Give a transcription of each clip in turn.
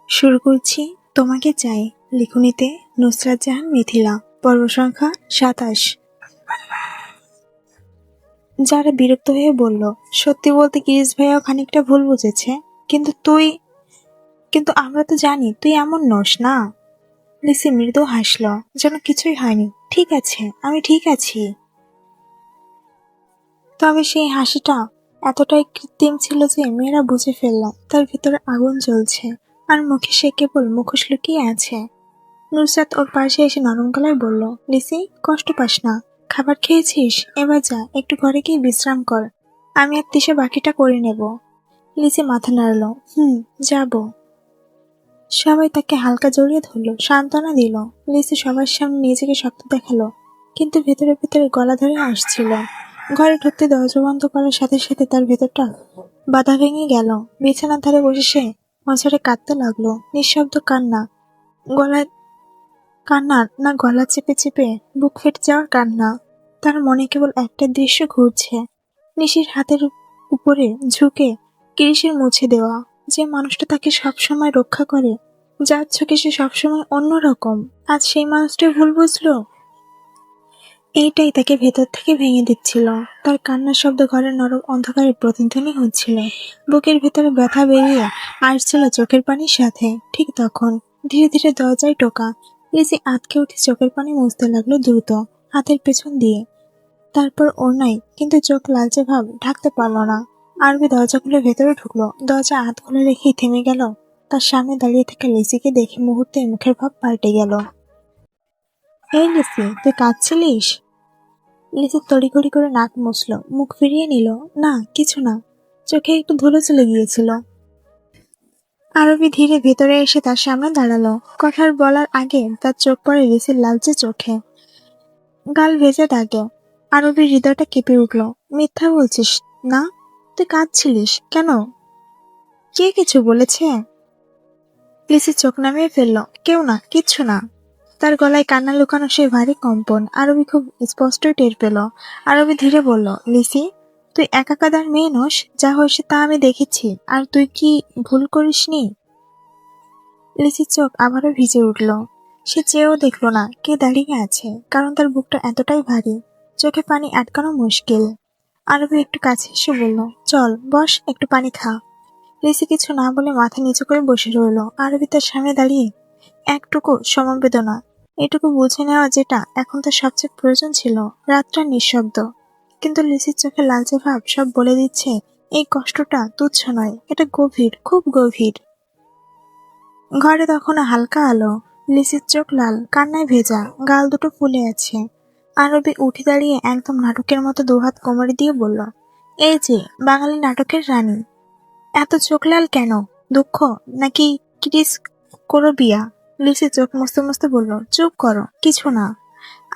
শুরু করছি তোমাকে চাই। লিখনীতে নুসরাত জাহান মিথিলা। পর্ব সংখ্যা ২৭। যারা বিরক্ত হয়ে বলল, সত্যি বলতে গিরিশ ভাইয়াও খানিকটা ভুল বুঝেছে। কিন্তু আমরা তো জানি তুই এমন নস না। লিসি মৃদু হাসল, যেন কিছুই হয়নি। ঠিক আছে, আমি ঠিক আছি। তবে সেই হাসিটা এতটাই কৃত্রিম ছিল যে মেয়েরা বুঝে ফেলল তার ভিতরে আগুন জ্বলছে, আর মুখে সে কেবল মুখোশ লুকিয়ে আছে। নুসরাত ওর পাশে এসে নরম গলায় বলল, লিসি, কষ্ট পাস না। খাবার খেয়েছিস? এবার যা, একটু ঘরে গিয়ে বিশ্রাম কর। আমি আর তিশা বাকিটা করে নেব। লিসি মাথা নাড়ল। যাব। সবাই তাকে হালকা জড়িয়ে ধরল, সান্ত্বনা দিল। লিসি সবার সামনে নিজেকে শক্ত দেখালো, কিন্তু ভেতরে ভেতরে গলা ধরে আসছিল। ঘরে ঢুকতে দরজা বন্ধ করার সাথে সাথে তার ভেতরটা বাধা ভেঙে গেল। বিছানার ধারে বসে সে অঝরে কাঁদতে লাগলো। নিঃশব্দ কান্না। গলায় কান্না না, গলা চেপে চেপে বুক ফেটে যাওয়ার কান্না। তার মনে কেবল একটা দৃশ্য ঘুরছে, নিশির হাতের উপরে ঝুঁকে কিরিশের মুছে দেওয়া। যে মানুষটা তাকে সবসময় রক্ষা করে, যার চোখে সে সবসময় অন্যরকম, আজ সেই মানুষটাই ভুল বুঝলো। এইটাই তাকে ভেতর থেকে ভেঙে দিচ্ছিল। তার কান্নার শব্দ ঘরের নরম অন্ধকারে প্রতিধ্বনি হচ্ছিল। বুকের ভেতরে ব্যথা বেরিয়ে আসছিল চোখের পানির সাথে। ঠিক তখন ধীরে ধীরে দরজায় টোকা। লিজি আঁতকে উঠে চোখের পানি মুছতে লাগলো দ্রুত, হাতের পেছন দিয়ে। তারপর ওড়নায়, কিন্তু চোখ লালচে ভাব ঢাকতে পারল না। আরবি দরজা খুলে ভেতরে ঢুকলো। দরজা হাত খুলে রেখেই থেমে গেল। তার সামনে দাঁড়িয়ে থাকা লিজিকে দেখে মুহূর্তে মুখের ভাব পাল্টে গেল। এই লিজি, তুই কাঁদছিলিস? লিজি তড়িঘড়ি করে নাক মুছল, মুখ ফিরিয়ে নিল। না, কিছু না, চোখে একটু ধুলো চলে গিয়েছিল। আরবি ধীরে ভেতরে এসে তার সামনে দাঁড়ালো। কথার বলার আগে তার চোখ পড়ে লিসির লালচে চোখে, গাল ভেজে দাগে। আরবির হৃদয়টা কেঁপে উঠল। মিথ্যা বলছিস না? তুই কাঁদছিলিস কেন? কে কিছু বলেছে? লিসি চোখ নামিয়ে ফেলল। কেউ না, কিচ্ছু না। তার গলায় কান্না লুকানো সেই ভারী কম্পন আরবি খুব স্পষ্টই টের পেল। আরবি ধীরে বলল, লিসি, তুই একা কাদার মেয়ে নস। যা হয়েছে তা আমি দেখেছি, আর তুই কি ভুল করিসনি? লিসির চোখ আবারও ভিজে উঠল। সে চেয়েও দেখল না কে দাঁড়িয়ে আছে, কারণ তার বুকটা এতটাই ভারী, চোখে পানি আটকানো মুশকিল। আরবি একটু কাছে এসে বলল, চল বস, একটু পানি খা। লিসি কিছু না বলে মাথা নিচু করে বসে রইল। আরবি তার সামনে দাঁড়িয়ে একটুকু সমবেদনা, এটুকু বুঝে নেওয়া যেটা এখন তার সবচেয়ে প্রয়োজন ছিল। রাতটা নিঃশব্দ, কিন্তু লিসির চোখে লালচে ভাব সব বলে দিচ্ছে এই কষ্টটা তুচ্ছ নয়, এটা গভীর, খুব গভীর। ঘরে তখনও হালকা আলো। লিসির চোখ লাল, কান্নায় ভেজা, গাল দুটো ফুলে আছে। আরবি উঠে দাঁড়িয়ে একদম নাটকের মতো দুহাত কোমরে দিয়ে বলল, এই যে বাঙালি নাটকের রানী, এত চোখ লাল কেন? দুঃখ নাকি ক্রিস করবিয়া? লিসি চোখ মুছতে মুছতে বলল, চুপ করো, কিছু না।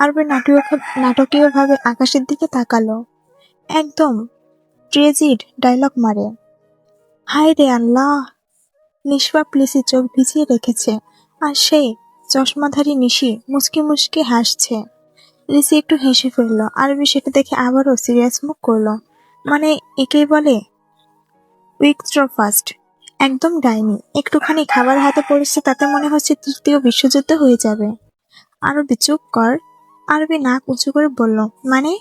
আরবি নাটকীয় ভাবে আকাশের দিকে তাকালো, একদম ট্রেজিড ডায়লগ মারে। হায় রে আল্লাহ! নিষ্পাপ লিসি চোখ ভিজিয়ে রেখেছে, আর সেই চশমাধারী নিশি মুচকি মুচকি হাসছে। লিসি একটু হেসে ফেলল। আরবি সেটা দেখে আবারও সিরিয়াস মুখ করলো। মানে, একেই বলে উইকস্ট্রফাস্ট, একদম ডাইনি। একটুখানি খাবার হাতে পড়েছে তাতে মনে হচ্ছে তৃতীয় বিশ্বযুদ্ধ হয়ে যাবে। আরবি চুপ কর। আরবি নাক উঁচু করে বলল, মানে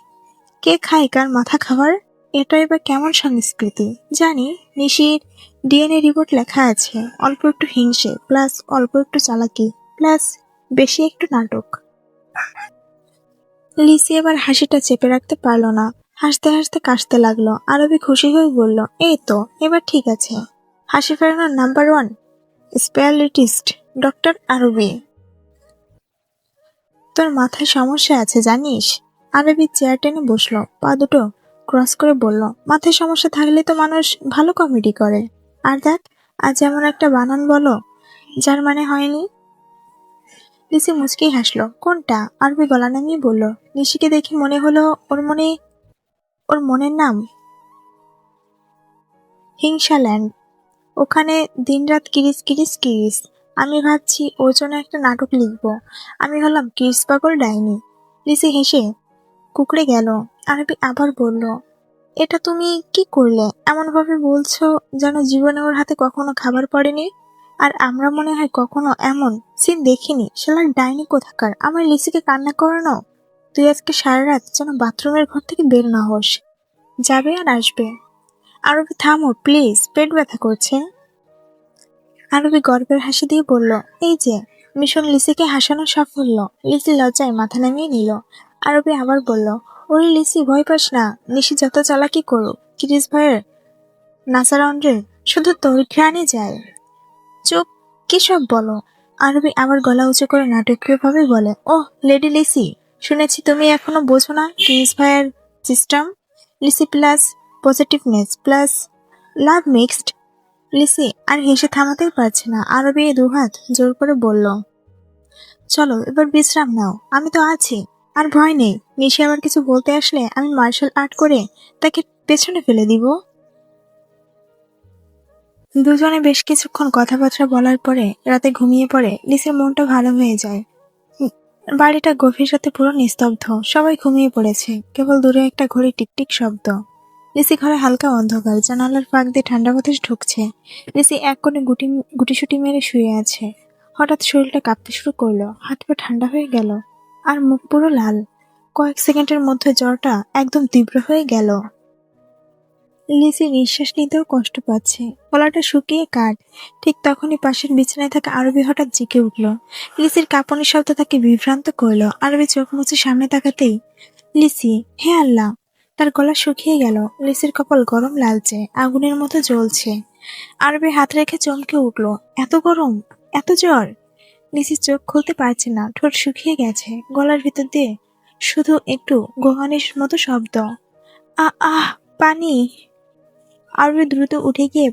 কে খায় কার মাথা খাবার? এটা এবার কেমন সংস্কৃতি? জানি নিশির ডিএনএ রিপোর্ট লেখা আছে অল্প একটু হিংসে, প্লাস অল্প একটু চালাকি, প্লাস বেশি একটু নাটক। লিসি এবার হাসিটা চেপে রাখতে পারল না, হাসতে হাসতে কাশতে লাগলো। আরবি খুশি হয়ে বলল, এই তো, এবার ঠিক আছে। হাসি ফেরানোর নাম্বার 1 স্পেশালিস্ট ডক্টর আরবি। তোর মাথায় সমস্যা আছে জানিস? আরবি চেয়ার টেনে বসলো, পা দুটো ক্রস করে বলল, মাথায় সমস্যা থাকলে তো মানুষ ভালো কমেডি করে। আর দেখ, আজ এমন একটা বানান বলো যার মানে হয়নি। লিসি মুচকি হাসলো। কোনটা? আরবি গলা নামিয়ে বলল, নিশিকে দেখে মনে হলো ওর মনের নাম হিংসাল্যান্ড। ওখানে দিনরাত কিরিস কিরিস কিরিস। আমি ভাবছি ওর জন্য একটা নাটক লিখবো। আমি হলাম কিরিস পাগল ডাইনি। লিসি হেসে কুকড়ে গেল। আরবি আবার বলল, এটা তুমি কি করলে? এমন ভাবে বলছো যেন জীবনে ওর হাতে কখনো খাবার পড়েনি। আর আমরা মনে হয় কখনো এমন সিন দেখিনি। শালার ডাইনি কোথাকার, আমার লিসিকে কান্না করানো। তুই আজকে সারা রাত যেন বাথরুমের ঘর থেকে বের না হোস। যাবে আর আসবে। আরবি থামো প্লিজ, পেট ব্যথা করছে। আরবি গর্বের হাসি দিয়ে বলল, এই যে মিশন লিসিকে হাসানো সাফল্য। লিসি লজ্জায় মাথা নামিয়ে নিল। আরবি আবার বলল, ওরে লিসি, ভয় পাস না। নিশি যত চালাকি করুক, ক্রিস ভাইয়ের নাসারাউন্ডে শুধু তোর ঘ্রাণে যায়। চুপ, কি সব বলো? আরবি আবার গলা উঁচু করে নাটকীয়ভাবে বলে, ওহ লেডি লিসি, শুনেছি তুমি এখনো বোঝো না ক্রিস ভাইয়ের system. লিসি plus positiveness plus love mixed. লিসি আর হেসে থামাতেই পারছে না। আরবি দুহাত জোর করে বলল, চলো এবার বিশ্রাম নাও, আমি তো আছি। আর ভয় নেই, নিশি আবার কিছু বলতে আসলে আমি মার্শাল আর্ট করে তাকে পেছনে ফেলে দিব। দুজনে বেশ কিছুক্ষণ কথাবার্তা বলার পরে রাতে ঘুমিয়ে পড়ে। লিসির মনটা ভালো হয়ে যায়। বাড়িটা গভীর রাতে পুরো নিস্তব্ধ, সবাই ঘুমিয়ে পড়েছে, কেবল দূরে একটা ঘড়ি টিকটিক শব্দ। লিসি ঘরে হালকা অন্ধকার, জানালার ফাঁক দিয়ে ঠান্ডা বাতাস ঢুকছে। লিসি এক কোণে গুটিসুটি মেরে শুয়ে আছে। হঠাৎ শরীরটা কাঁপতে শুরু করলো, হাত পা ঠান্ডা হয়ে গেল, আর মুখ পুরো লাল। কয়েক সেকেন্ডের মধ্যে জ্বরটা একদম তীব্র হয়ে গেল। লিসি নিঃশ্বাস নিতেও কষ্ট পাচ্ছে, গলাটা শুকিয়ে কাঠ। ঠিক তখনই পাশের বিছানায় থাকা আরবি হঠাৎ জেগে উঠল। লিসির কাঁপুনির শব্দ তাকে বিভ্রান্ত করল। আরবি চোখ মুছে সামনে তাকাতেই, লিসি, হে আল্লাহ! তার গলা শুকিয়ে গেল। লিসির কপাল গরম লালচে, আগুনের মতো জ্বলছে। আরবি হাত রেখে চমকে উঠল, এত গরম, এত জ্বর! লিসির চোখ খুলতে পারছে না, ঠোঁট শুকিয়ে গেছে, গলার ভিতর দিয়ে শুধু একটু গোঙানির মতো শব্দ। আহ, পানি! আরবি দ্রুত উঠে গিয়ে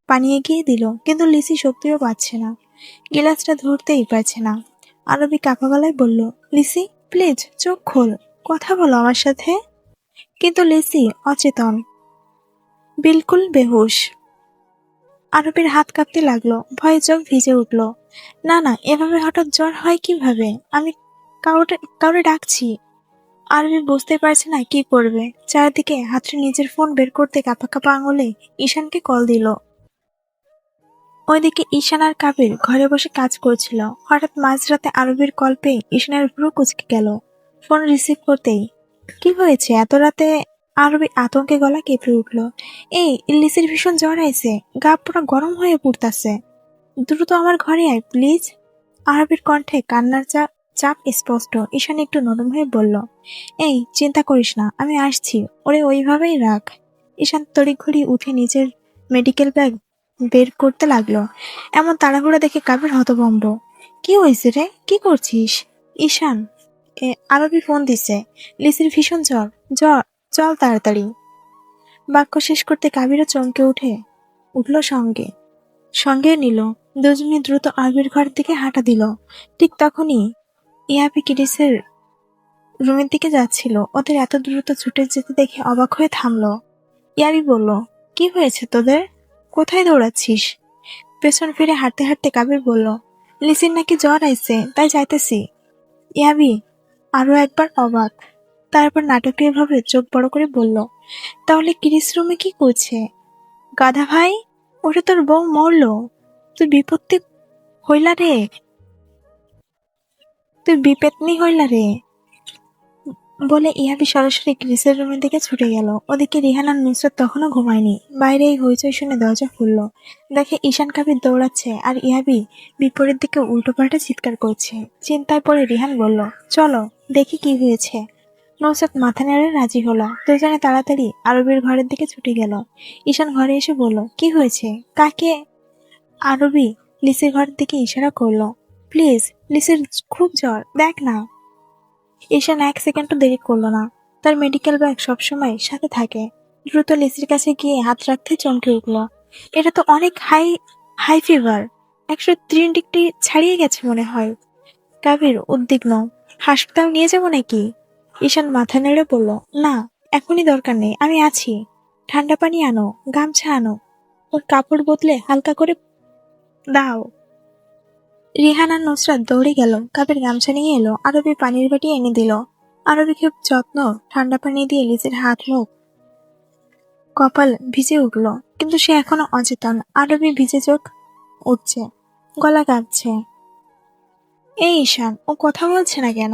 পানি এগিয়ে দিল, কিন্তু লিসি শক্তিও পাচ্ছে না, গিলাসটা ধরতেই পারছে না। আরবি কাঁপা গলায় বলল, লিসি প্লিজ চোখ খোল, কথা বলো আমার সাথে। কিন্তু লিসি অচেতন, বিলকুল বেহুশ। আরবির হাত কাঁপতে লাগলো, ভয়ে চোখ ভিজে উঠল। না না, এভাবে হঠাৎ জ্বর হয় কিভাবে? আমি কাউরে ডাকছি। আরবি বুঝতে পারছে না কি করবে। চারদিকে হাতটা নিজের ফোন বের করতে কাঁপা কাঁপা আঙুলে ঈশানকে কল দিল। ওইদিকে ঈশান আর কাবির ঘরে বসে কাজ করছিল। হঠাৎ মাঝরাতে আরবির কল পেয়ে ঈশানের ভ্রু কুঁচকে গেল। ফোন রিসিভ করতেই, কি হয়েছে এত রাতে? আরবি আতঙ্কে গলা কেঁপে উঠল। এই লিসির ভীষণ জ্বর আইছে, গা পুরো গরম হয়ে পড়তাছে, দ্রুত আমার ঘরে আয় প্লিজ। আরবির কণ্ঠে কান্নার চাপ স্পষ্ট। ঈশান একটু নরম হয়ে বলল, এই চিন্তা করিস না, আমি আসছি, ওরে ওইভাবেই রাখ। ঈশান তড়িঘড়ি উঠে নিজের মেডিকেল ব্যাগ বের করতে লাগলো। এমন তাড়াহুড়া দেখে কাবির হতভম্ব। কি হয়েছে রে, কি করছিস? ঈশান, আরবি ফোন দিছে, লিসির ভীষণ জ্বর, জ্বর, চল তাড়াতাড়ি। বাক্য শেষ করতে কাবিরও চমকে উঠল সঙ্গে সঙ্গে নিল। দুজনে দ্রুত আরবির ঘর দিকে হাঁটা দিল। ঠিক তখনই ইয়াবি কিরিসের রুমের দিকে যাচ্ছিল। ওদের এত দ্রুত ছুটে যেতে দেখে অবাক হয়ে থামলো। ইয়াবি বলল, কি হয়েছে তোদের, কোথায় দৌড়াচ্ছিস? পেছন ফিরে হাঁটতে হাঁটতে কাবির বলল, লিসির নাকি জ্বর আইছে, তাই যাইতেছি। ইয়াবি আরো একবার অবাক, তারপর নাটকীয়ভাবে চোখ বড় করে বলল, তাহলে কিরিস রুমে কি করছে? গাধা ভাই, ওরে তোর বউ মরলো, তুই বিপত্তি হইলা রে, তুই বিপেতনি হইলা রে বলে ইয়াবি সরাসরি ক্রিসের রুমের দিকে ছুটে গেল। ওদিকে রিহান আর নুসরাত তখনও ঘুমায়নি। বাইরে এই হইচই শুনে দরজা খুলল। দেখে ঈশান কাবির দৌড়াচ্ছে আর ইয়াবি বিপরীত দিকে উল্টোপাল্টা চিৎকার করছে। চিন্তায় পড়ে রিহান বলল, চলো দেখি কি হয়েছে। নুসরাত মাথা নেড়ে রাজি হলো। দুজনে তাড়াতাড়ি আরবির ঘরের দিকে ছুটে গেল। ঈশান ঘরে এসে বলল, কি হয়েছে, কাকে? আরবি লিসির ঘরের দিকে ইশারা করলো, প্লিজ, লিসির খুব জ্বর, দেখ না। ঈশান এক সেকেন্ডও দেরি করল না। তার মেডিকেল ব্যাগ সবসময় সাথে থাকে। দ্রুত লিসির কাছে গিয়ে হাত রাখতে চমকে উঠল। এটা তো অনেক হাই হাই ফিভার, 103 ডিগ্রি ছাড়িয়ে গেছে মনে হয়। কাবির উদ্বিগ্ন, হাসপাতাল নিয়ে যাব নাকি? ঈশান মাথা নেড়ে বলল, না, এখনই দরকার নেই, আমি আছি। ঠান্ডা পানি আনো, গামছা আনো, ওর কাপড় বদলে হালকা করে দাও। রিহান আর নুসরাত দৌড়ে গেল। কাবির গামছা নিয়ে এলো, আরবি পানির বাটি এনে দিল। আরবি খুব যত্ন ঠান্ডা পানি দিয়ে লিজের হাত মুখ কপাল ভিজে উঠল, কিন্তু সে এখনো অচেতন। আরবি ভিজে চোখ উঠছে, গলা কাঁপছে। এই ঈশান, ও কথা বলছে না কেন?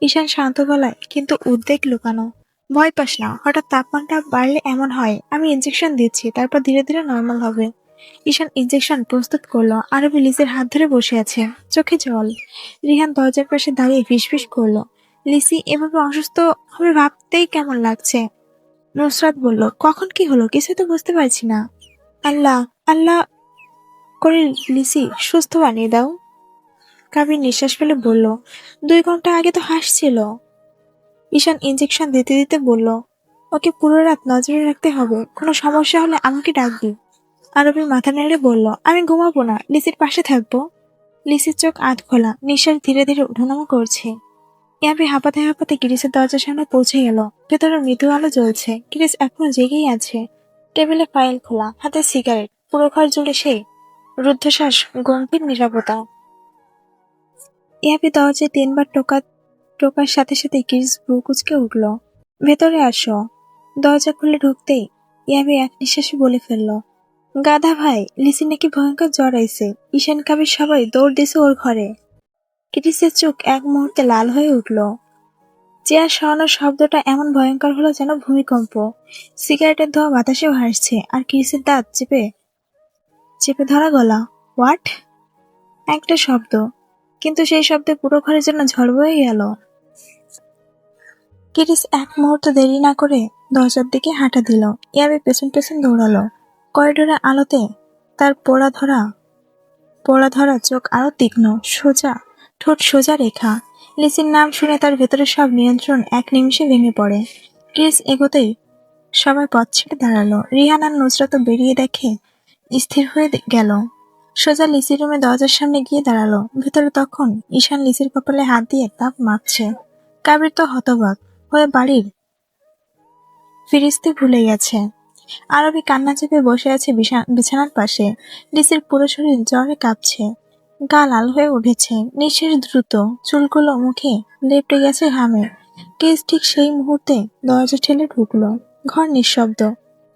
ঈশান শান্ত গলায় কিন্তু উদ্বেগ লুকানো। ভয় পাস না, হঠাৎ তাপমাত্রা বাড়লে এমন হয়। আমি ইনজেকশন দিচ্ছি, তারপর ধীরে ধীরে নর্মাল হবে। ঈশান ইনজেকশন প্রস্তুত করলো। আরবি লিসির হাত ধরে বসে আছে, চোখে জল। রিহান দরজার পাশে দাঁড়িয়ে ফিসফিস করলো, লিসি এভাবে অসুস্থ হবে ভাবতেই কেমন লাগছে। নুসরাত বলল, কখন কি হলো কিছুই তো বুঝতে পারছি না। আল্লাহ আল্লাহ করে লিসি সুস্থ বানিয়ে দাও। কাবির নিঃশ্বাস ফেলে বলল, 2 ঘন্টা আগে তো হাসছিল। ঈশান ইনজেকশন দিতে দিতে বলল, ওকে পুরো রাত নজরে রাখতে হবে, কোনো সমস্যা হলে আমাকে ডাকবি। আরবি মাথা নেড়ে বলল, আমি ঘুমাবো না, লিসির পাশে থাকবো। লিসির চোখ আধ খোলা, নিঃশ্বাস ধীরে ধীরে ওঠানামা করছে। ইয়াবি হাঁপাতে হাঁপাতে কিরিসের দরজার সামনে পৌঁছে গেল। ভেতরে মৃদু আলো জ্বলছে, কিরিস এখনো জেগেই আছে। টেবিলে ফাইল খোলা, হাতে সিগারেট, পুরো ঘর জুড়ে সেই রুদ্ধশ্বাস, গম্ভীর নীরবতা। ইয়াবি দরজায় 3বার টোকার সাথে সাথে কিরিস ভ্রু কুঁচকে উঠল। ভেতরে আসো। দরজা খুলে ঢুকতেই ইয়াবি এক নিঃশ্বাসে বলে ফেলল, গাধা ভাই, লিসি নাকি ভয়ঙ্কর জ্বর আইছে। ঈশান কাবির সবাই দৌড় দিছে ওর ঘরে। কিরিসের চোখ এক মুহূর্তে লাল হয়ে উঠল। চেয়ার সরানোর শব্দটা এমন ভয়ঙ্কর হলো যেন ভূমিকম্প। সিগারেটের ধোঁয়া বাতাসে ভাসছে, আর কিরিসের দাঁত চেপে চেপে ধরা গলা। হোয়াট? একটা শব্দ, কিন্তু সেই শব্দে পুরো ঘরের জন্য ঝড় বয়ে গেল। কিরিস এক মুহূর্ত দেরি না করে দরজার দিকে হাঁটা দিল। ইয়াবে পেছন পেছন দৌড়ালো। করিডোরের আলোতে তার পোড়া ধরা চোখ আরো তীক্ষ্ণ, সোজা ঠোঁট, সোজা রেখা। লিসির নাম শুনে তার ভেতরে সব নিয়ন্ত্রণ এক নিমিষে ভেঙে পড়ে। ক্রিস এগোতেই সবাই পথ ছেড়ে দাঁড়ালো। রিহান আর নুসরাত বেরিয়ে দেখে স্থির হয়ে গেল। সোজা লিসির রুমে দরজার সামনে গিয়ে দাঁড়ালো। ভেতরে তখন ঈশান লিসির কপালে হাত দিয়ে তাপ মাপছে। কাবির তো হতবাক হয়ে বাড়ির ফিরিস্তি ভুলে গেছে। আরবি কান্না চেপে বসে আছে বিছানার পাশে। লিসির পুরো শরীর জ্বরে কাঁপছে, গা লাল হয়ে উঠেছে, নিঃশ্বাস দ্রুত, চুলগুলো মুখে লেপটে গেছে ঘামে। কেস ঠিক সেই মুহূর্তে দরজা ঠেলে ঢুকলো। ঘর নিঃশব্দ,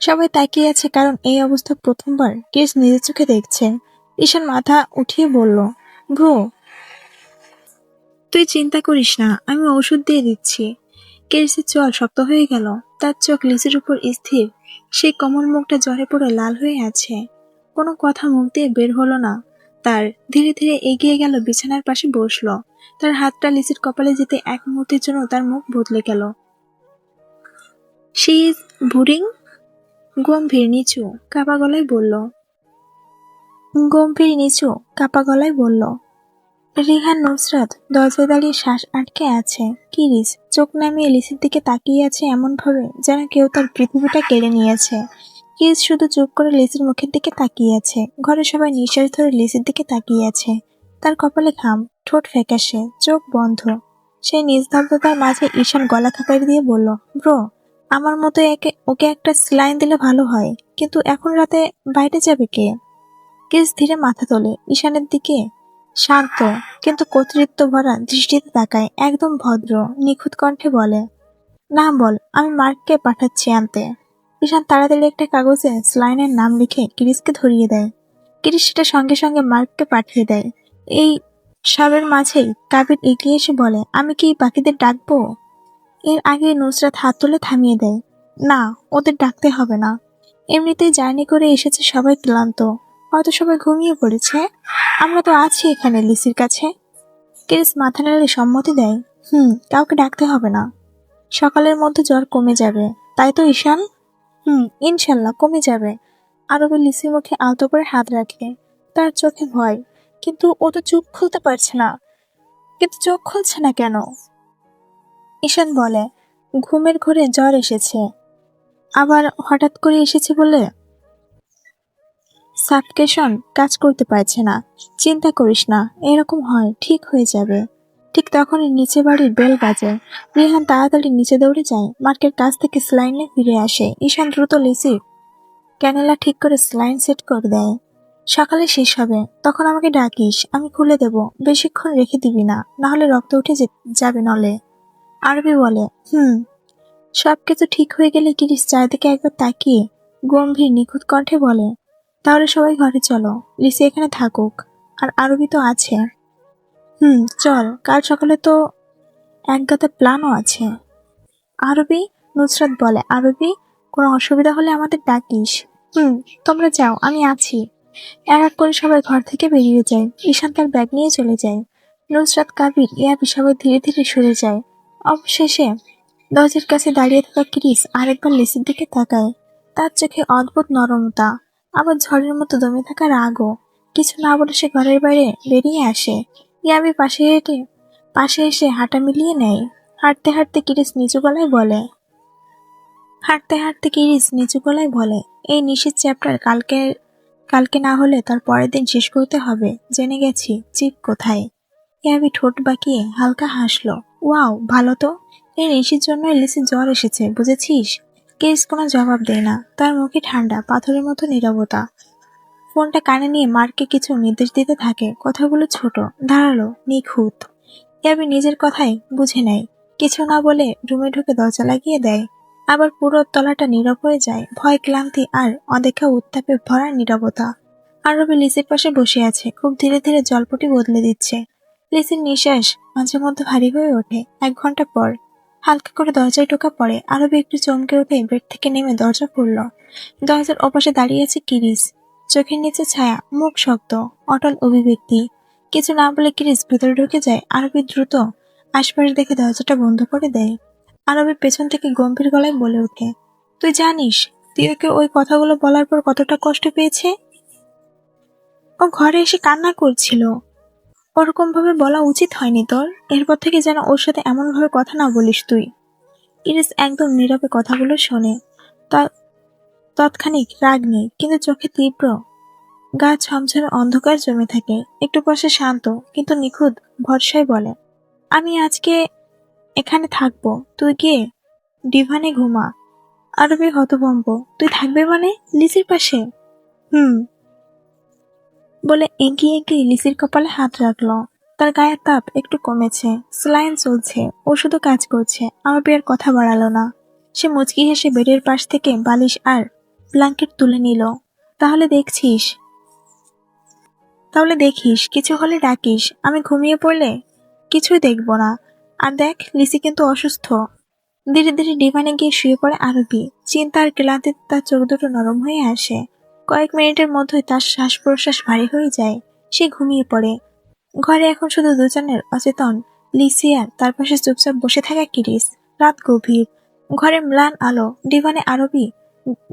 সবাই তাকিয়ে আছে, কারণ এই অবস্থা প্রথমবার কেস নিজের চোখে দেখছে। ঈশান মাথা উঠিয়ে বলল, ব্রো, তুই চিন্তা করিস না, আমি ওষুধ দিয়ে দিচ্ছি। কেসের চোয়াল শক্ত হয়ে গেল, তার চোখ লিসির উপর স্থির। সেই কোমল মুখটা জ্বরে পড়ে লাল হয়ে আছে। কোনো কথা মুখ দিয়ে বের হলো না তার। ধীরে ধীরে এগিয়ে গেল, বিছানার পাশে বসলো। তার হাতটা লিসির কপালে যেতে এক মুহূর্তের জন্য তার মুখ বদলে গেল। শি ইজ বুডিং, গম্ভীর নিচু কাপা গলায় বলল। রিহান নুসরাত দরজায় দাঁড়িয়ে শ্বাস আটকে আছে। কিরিস চোখ নামিয়ে লিসির দিকে তাকিয়ে আছে এমন ভাবে যেন কেউ তার পৃথিবীটা কেড়ে নিয়েছে। কিরিস শুধু চুপ করে লিসির মুখের দিকে তাকিয়ে আছে। ঘরে সবাই নিঃশ্বাস ধরে লিসির দিকে তাকিয়ে আছে। তার কপালে ঘাম, ঠোঁট ফ্যাকাশে, চোখ বন্ধ। সেই নিস্তব্ধতার মাঝে ঈশান গলা খাকারি দিয়ে বলল, ব্রো, আমার মতো ওকে একটা স্যালাইন দিলে ভালো হয়, কিন্তু এখন রাতে বাইরে যাবে কে? কিরিস ধীরে মাথা তোলে, ঈশানের দিকে শান্ত কিন্তু কর্তৃত্ব ভরা দৃষ্টিতে তাকায়। একদম ভদ্র, নিখুঁত কণ্ঠে বলে, না বল, আমি মার্ককে পাঠাচ্ছি আনতে। ঈশান তাড়াতাড়ি একটা কাগজে স্যালাইনের নাম লিখে কিরিসকে ধরিয়ে দেয়। কিরিস সেটা সঙ্গে সঙ্গে মার্ককে পাঠিয়ে দেয়। এই সবের মাঝেই কাবির এগিয়ে এসে বলে, আমি কি বাকিদের ডাকবো? এর আগে নুসরাত হাত তুলে থামিয়ে দেয়, না, ওদের ডাকতে হবে না। এমনিতেই জার্নি করে এসেছে, সবাই ক্লান্ত, হয়তো সবাই ঘুমিয়ে পড়েছে। আমরা তো আছি এখানে লিসির কাছে। কিরিস মাথা নেড়ে সম্মতি দেয়, কাউকে ডাকতে হবে না। সকালের মধ্যে জ্বর কমে যাবে, তাই তো ঈশান? ইনশাল্লাহ কমে যাবে। আরবি লিসির মুখে আলতো করে হাত রাখে। তার চোখে ভয়, কিন্তু ও তো চোখ খুলতে পারছে না। কিন্তু চোখ খুলছে না কেন? ঈশান বলে, ঘুমের ঘোরে জ্বর এসেছে, আবার হঠাৎ করে এসেছে বলে সাবকেশন কাজ করতে পারছে না। চিন্তা করিস না, এরকম হয়, ঠিক হয়ে যাবে। ঠিক তখনই নিচে বাড়ির বেল বাজে। রিহান তাড়াতাড়ি নিচে দৌড়ে যায়, মার্কের কাছ থেকে স্যালাইনে ফিরে আসে। ঈশান দ্রুত লিসির ক্যানেলা ঠিক করে স্যালাইন সেট করে দেয়। সকালে শেষ হবে, তখন আমাকে ডাকিস, আমি খুলে দেব। বেশিক্ষণ রেখে দিবি না, নাহলে রক্ত উঠে যাবে নলে। আরবি বলে, সবকিছু ঠিক হয়ে গেলে কিরিস চারদিকে একবার তাকিয়ে গম্ভীর নিখুঁত কণ্ঠে বলে, তাহলে সবাই ঘরে চলো, লিসি এখানে থাকুক। আর আরবি তো আছে। চল, কাল সকালে তো একগাদা প্ল্যানও আছে। আরবি, নুসরাত বলে, আরবি, কোনো অসুবিধা হলে আমাদের ডাকিস। তোমরা যাও, আমি আছি। এক এক করে সবাই ঘর থেকে বেরিয়ে যায়। ঈশান তার ব্যাগ নিয়ে চলে যায়। নুসরাত, কাবির, ইয়াবি সবাই ধীরে ধীরে সরে যায়। অবশেষে দরজার কাছে দাঁড়িয়ে থাকা ক্রিস আরেকবার লিসির দিকে তাকায়। তার চোখে অদ্ভুত নরমতা, আবার ঝড়ের মতো দমে থাকা রাগও। কিছু না বলে সে ঘরের বাইরে বেরিয়ে আসে। ইয়াবি পাশে এসে হাঁটা মিলিয়ে নেয়। হাঁটতে হাঁটতে ক্রিস নিচু গলায় বলে, এই নিশীথ চ্যাপ্টার কালকে না হলে তার পরের দিন শেষ করতে হবে। জেনে গেছি চিপ কোথায়। ইয়াবি ঠোঁট বাঁকিয়ে হালকা হাসলো। ওয়াও, ভালো তো। এই নিশির জন্য লিসির জ্বর এসেছে, বুঝেছিস? কেস কোনো জবাব দেয় না। তার মুখে ঠান্ডা পাথরের মতো নীরবতা। ফোনটা কানে নিয়ে মার্ককে কিছু নির্দেশ দিতে থাকে। কথাগুলো ছোট, ধারালো, নিখুঁত। ইয়াবি নিজের কথাই বুঝে নেয়। কিছু না বলে রুমে ঢুকে দরজা লাগিয়ে দেয়। আবার পুরো তলাটা নীরব হয়ে যায়। ভয়, ক্লান্তি আর অদেখা উত্তাপে ভরা নীরবতা। আরবি লিসির পাশে বসে আছে, খুব ধীরে ধীরে জলপটি বদলে দিচ্ছে। লিসির নিঃশ্বাস মাঝে মধ্যে ভারী হয়ে ওঠে। 1 ঘন্টা পর হালকা করে দরজায় টোকা পড়ে। আরবি একটু চমকে উঠে বেড থেকে নেমে দরজা খুলল। দরজার ওপাশে দাঁড়িয়ে আছে কিরিস। চোখের নিচে ছায়া, মুখ শক্ত, অটল অভিব্যক্তি। কিছু না বলে কিরিস ভেতরে ঢুকে যায়। আরবি দ্রুত আশপাশ দেখে দরজাটা বন্ধ করে দেয়। আরবি পেছন থেকে গম্ভীর গলায় বলে ওঠে, তুই জানিস তুই ওকে ওই কথাগুলো বলার পর কতটা কষ্ট পেয়েছে? ও ঘরে এসে কান্না করছিল। ওরকম ভাবে বলা উচিত হয়নি তোর। এরপর থেকে যেন ওর সাথে এমন ভাবে কথা না বলিস তুই। ইরিস একদম নীরবে কথাগুলো শোনে। তৎক্ষণিক রাগ নেই, কিন্তু চোখে তীব্র, গা ছমছমে অন্ধকার জমে থাকে। একটু পাশে শান্ত কিন্তু নিখুঁত ভরসায় বলে, আমি আজকে এখানে থাকবো, তুই গিয়ে ডিভানে ঘুমা। আরবি হতভম্ব, তুই থাকবে মানে? লিসির পাশে? হুম বলে এগিয়ে গিয়ে লিসির কপালে হাত রাখলো। তার গায়ের তাপ একটু কমেছে, স্যালাইন চলছে, ওষুধও কাজ করছে। আরবি আর কথা বাড়ালো না। সে মুচকি হেসে বেডের পাশ থেকে বালিশ আর ব্ল্যাঙ্কেট তুলে নিল। তাহলে দেখিস, কিছু হলে ডাকিস। আমি ঘুমিয়ে পড়লে কিছুই দেখব না। আর দেখ, লিসি কিন্তু অসুস্থ। ধীরে ধীরে ডিভানে গিয়ে শুয়ে পড়ে আরবি। চিন্তা আর ক্লান্তিতে তার চোখ দুটো নরম হয়ে আসে। কয়েক মিনিটের মধ্যেই তার শ্বাস প্রশ্বাস ভারী হয়ে যায়। সে ঘুমিয়ে পড়ে। ঘরে এখন শুধু দুজনের অচেতন লিসি আর তার পাশে চুপচাপ বসে থাকা কিরিস। রাত গভীর, ঘরে ম্লান আলো, ডিভানে আরবি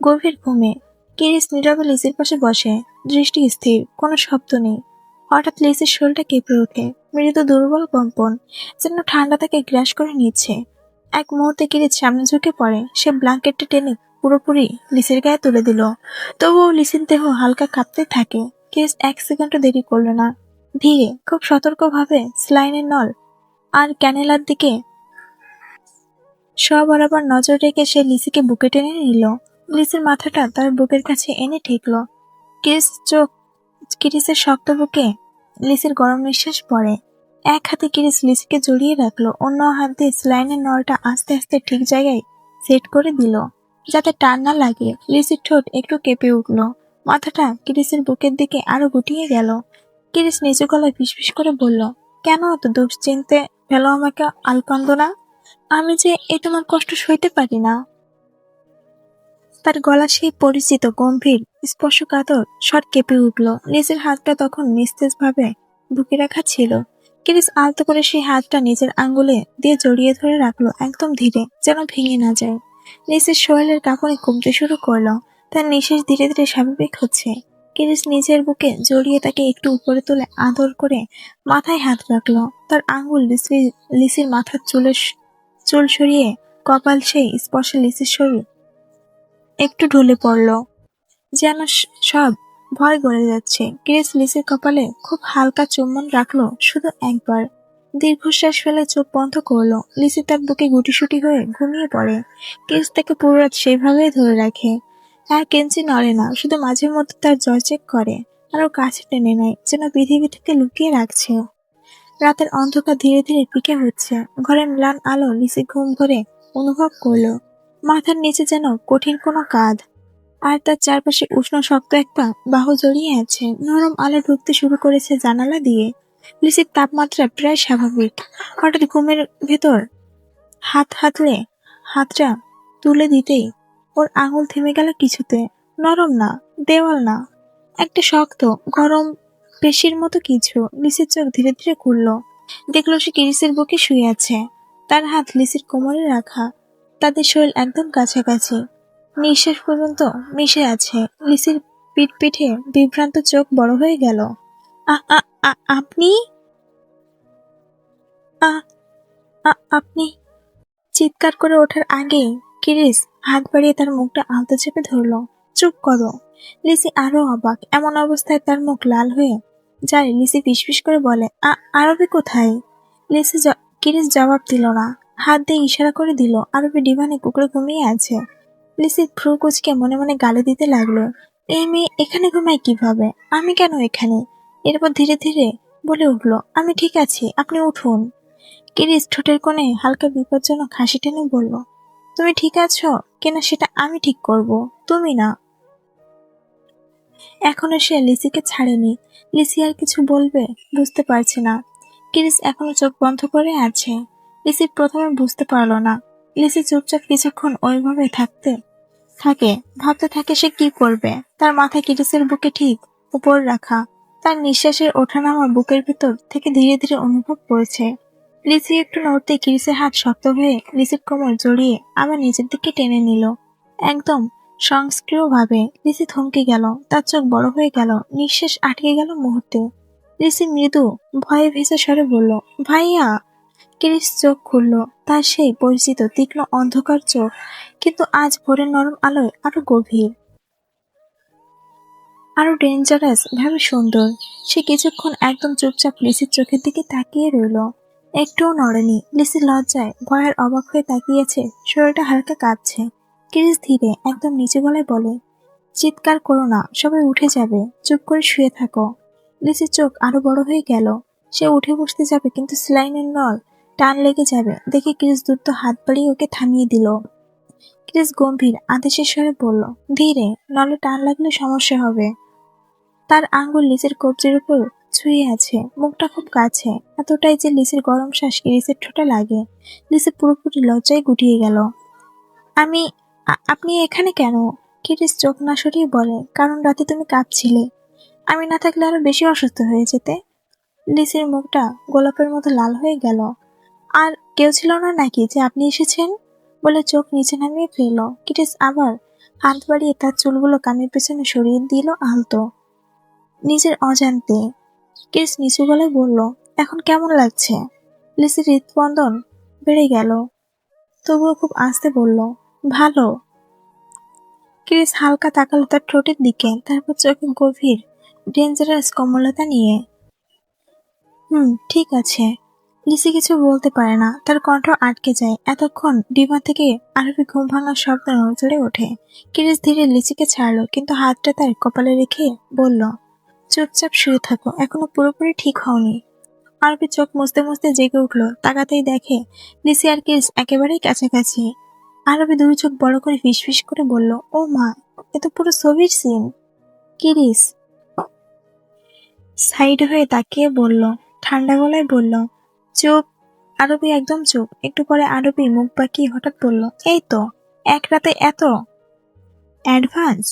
গভীর ঘুমে। কিরিস নীরবে লিসির পাশে বসে, দৃষ্টি স্থির, কোনো শব্দ নেই। হঠাৎ লিসির শরীরটা কেঁপে ওঠে, মৃদু দুর্বল কম্পন, যেন ঠান্ডা তাকে গ্রাস করে নিচ্ছে। এক মুহূর্তে কিরিস সামনে ঝুঁকে পড়ে। সে ব্ল্যাঙ্কেটটা টেনে পুরোপুরি লিসির গায়ে তুলে দিল। তবুও লিসির দেহ হালকা কাঁপতে থাকে। কিরিস 1 সেকেন্ডও দেরি করল না। ধীরে, খুব সতর্কভাবে স্লাইনের নল আর ক্যানেলার দিকে বরাবর নজর রেখে সে লিসিকে বুকে টেনে নিল। লিসির মাথাটা তার বুকের কাছে এনে ঠেকল। কিরিসের শক্ত বুকে লিসির গরম নিঃশ্বাস পড়ে। এক হাতে কিরিস লিসিকে জড়িয়ে রাখলো, অন্য হাত দিয়ে স্লাইনের নলটা আস্তে আস্তে ঠিক জায়গায় সেট করে দিল, যাতে টান না লাগে। লিসির ঠোঁট একটু কেঁপে উঠল। মাথাটা কিরিসের বুকের দিকে আরো গুটিয়ে গেল। কিরিস নিচু গলায় ফিসফিস করে বলল, কেন এত দুশ্চিন্তে ফেলো আমাকে আলকান্দনা? আমি যে তোমার কষ্ট সইতে পারি না। তার গলা সেই পরিচিত গম্ভীর স্পর্শকাতর স্বর কেঁপে উঠল। লিসের হাতটা তখন নিস্তেজ ভাবে বুকে রাখা ছিল। কিরিস আলতো করে সেই হাতটা নিজের আঙ্গুলে দিয়ে জড়িয়ে ধরে রাখলো, একদম ধীরে, যেন ভেঙে না যায়। লিসের শরীরের কাঁপুনি কমতে শুরু করলো। তার নিঃশ্বাস ধীরে ধীরে স্বাভাবিক হচ্ছে। কিরিস নিজের বুকে জড়িয়ে তাকে একটু উপরে তুলে আদর করে মাথায় হাত রাখলো। তার আঙ্গুল লিসির মাথার চুল সরিয়ে কপাল সেই স্পর্শে লিসির শরীর একটু ঢলে পড়ল, যেন সব ভয় গড়ে যাচ্ছে। কিরিস লিসির কপালে খুব হালকা চুম্বন রাখলো, শুধু একবার। দীর্ঘশ্বাস ফেলে চোখ বন্ধ করলো। লিসি তার বুকে গুটিসুটি হয়ে ঘুমিয়ে পড়ে। কিরিস তাকে পুরো রাত সেইভাবেই ধরে রাখে। 1 ইঞ্চি নড়ে না, শুধু মাঝে মধ্যে তার জ্বর চেক করে, আরো কাছে টেনে নেয়, যেন পৃথিবী থেকে লুকিয়ে রাখছে। রাতের অন্ধকার ধীরে ধীরে ফিকে হচ্ছে। ঘরে ম্লান আলো লিসি ঘুম ভরে অনুভব করলো। মাথার নিচে যেন কঠিন কোনো কাঁধ। আর তার চারপাশে উষ্ণ শক্ত একটা বাহু জড়িয়ে আছে। নরম আলো ঢুকতে শুরু করেছে জানালা দিয়ে। লিসির তাপমাত্রা প্রায় স্বাভাবিক। হঠাৎ ঘুমের ভেতর হাতটা তুলে দিতেই ওর আঙুল থেমে গেল কিছুতে। নরম না, দেওয়াল না, একটা শক্ত গরম পেশির মতো কিছু। লিসির চোখ ধীরে ধীরে খুলল। দেখলো সে কিরিসের বুকে শুয়ে আছে। তার হাত লিসির কোমরে রাখা। তাদের শরীর একদম কাছাকাছি, নিঃশ্বাস পর্যন্ত মিশে আছে। লিসির পিঠে বিভ্রান্ত চোখ বড় হয়ে গেল। আপনি আ- আপনি চিৎকার করে ওঠার আগেই কিরিস হাত বাড়িয়ে তার মুখটা আলতো চেপে ধরল। চুপ করো। লিসি আরো অবাক। এমন অবস্থায় তার মুখ লাল হয়ে যায়। লিসি ফিসফিস করে বলে, আরবি কোথায়? কিরিস জবাব দিল না। হাত দিয়ে ইশারা করে দিল। আরবি ডিভানে কুকুরে ঘুমিয়ে আছে। লিসি ভ্রু কুচকে মনে মনে গালি দিতে লাগলো, এই মেয়ে এখানে ঘুমায় কিভাবে? আমি কেন এখানে? এরপর ধীরে ধীরে বলে উঠল, আমি ঠিক আছি, আপনি উঠুন। কিরিস ঠোঁটের কোণে হালকা বিপজ্জনক হাসি টেনে বলল, তুমি ঠিক আছো কিনা সেটা আমি ঠিক করব, তুমি না। এখনো সে লিসিকে ছাড়েনি। লিসি আর কিছু বলবে বুঝতে পারছে না। কিরিস এখনো চোখ বন্ধ করে আছে। লিসি প্রথমে বুঝতে পারল না। লিসি চুপচাপ কিছুক্ষণ ওইভাবে ভাবতে থাকে সে কি করবে। তার মাথা কিরিসের বুকে ঠিক উপর রাখা। তার নিঃশ্বাসের ওঠানামা বুকের ভিতর থেকে ধীরে ধীরে অনুভব করেছে। লিসি একটু নড়তে কিরিসের হাত শক্ত হয়ে লিসির কোমর জড়িয়ে আবার নিচের দিকে টেনে নিল, একদম সংস্ক্রিয়ভাবে। লিসি থমকে গেল। তার চোখ বড় হয়ে গেল। নিঃশ্বাস আটকে গেল মুহূর্তে। লিসি মৃদু ভয়ে ভেসে স্বরে বলল, ভাইয়া। কিরিস চোখ খুলল। তার সেই পরিচিত তীক্ষ্ণ অন্ধকার চোখ, কিন্তু আজ ভোরের নরম আলোয় আরো গভীর, আরো ডেঞ্জারাস ভাবে সুন্দর। সে কিছুক্ষণ একদম চুপচাপ লিসির চোখের দিকে তাকিয়ে রইল। একটুও নড়েনি। লিসি লজ্জায় ভয়ের অবাক হয়ে তাকিয়েছে। শরীরটা হালকা কাঁপছে। কিরিস ধীরে একদম নিচু গলায় বলে, চিৎকার করো না, সবাই উঠে যাবে, চুপ করে শুয়ে থাকো। লিসির চোখ আরো বড় হয়ে গেল। সে উঠে বসতে যাবে, কিন্তু স্লাইনের নল টান লেগে যাবে দেখে কিরিস দ্রুত হাত বাড়িয়ে ওকে থামিয়ে দিল। ক্রিস গম্ভীর আদেশের স্বরে বলল, ধীরে, নলে টান লাগলে সমস্যা হবে। তার আঙ্গুল লিসের কবজির উপর ছুঁয়ে আছে, মুখটা খুব কাছে, এতটাই যে লিসের গরম শ্বাস ক্রিসের ঠোঁটে লাগে। লিসে পুরোপুরি লজ্জায় গুটিয়ে গেল। আমি আপনি এখানে কেন? ক্রিস চোখ না সরিয়ে বলে, কারণ রাতে তুমি কাঁপছিলে। আমি না থাকলে আরো বেশি অসুস্থ হয়ে যেতে। লিসের মুখটা গোলাপের মতো লাল হয়ে গেল। আর কেউ ছিল না নাকি যে আপনি এসেছেন? বলে চোখ নিচে নামিয়ে ফেলল। কিটিস আবার হাত বাড়িয়ে তার চুলগুলো কানের পেছনে সরিয়ে দিল আলতো, নিজের অজান্তে। কিটিস নিচু গলায় বলল, এখন কেমন লাগছে? লিসির হৃদস্পন্দন বেড়ে গেল, তবুও খুব আস্তে বলল, ভালো। কিটিস হালকা তাকালো তার ঠোঁটের দিকে, তারপর চোখে গভীর ডেঞ্জারাস কমলতা নিয়ে, ঠিক আছে। লিসি কিছু বলতে পারে না। তার কণ্ঠ আটকে যায়। এতক্ষণ ডিমা থেকে আরবি ঘুম ভাঙার শব্দ নড়ে ওঠে। কিরিস ধীরে লিসিকে ছাড়লো, কিন্তু হাতটা তার কপালে রেখে বলল, চুপচাপ শুয়ে থাকো, এখনো পুরোপুরি ঠিক হওনি। আরবি চোখ মুছতে মুছতে জেগে উঠলো। তাকাতেই দেখে লিসি আর কিরিস একেবারেই কাছাকাছি। আরবি দুই চোখ বড় করে ফিসফিস করে বলল, ও মা, এ তো পুরো ছবির সিন। কিরিস সাইড হয়ে তাকিয়ে বলল, ঠান্ডা গলায় বলল, চুপ। আরবি একদম চুপ। একটু পরে আরবি মুখ বাঁকিয়ে হঠাৎ বলল, এই তো, এক রাতে এত অ্যাডভান্স।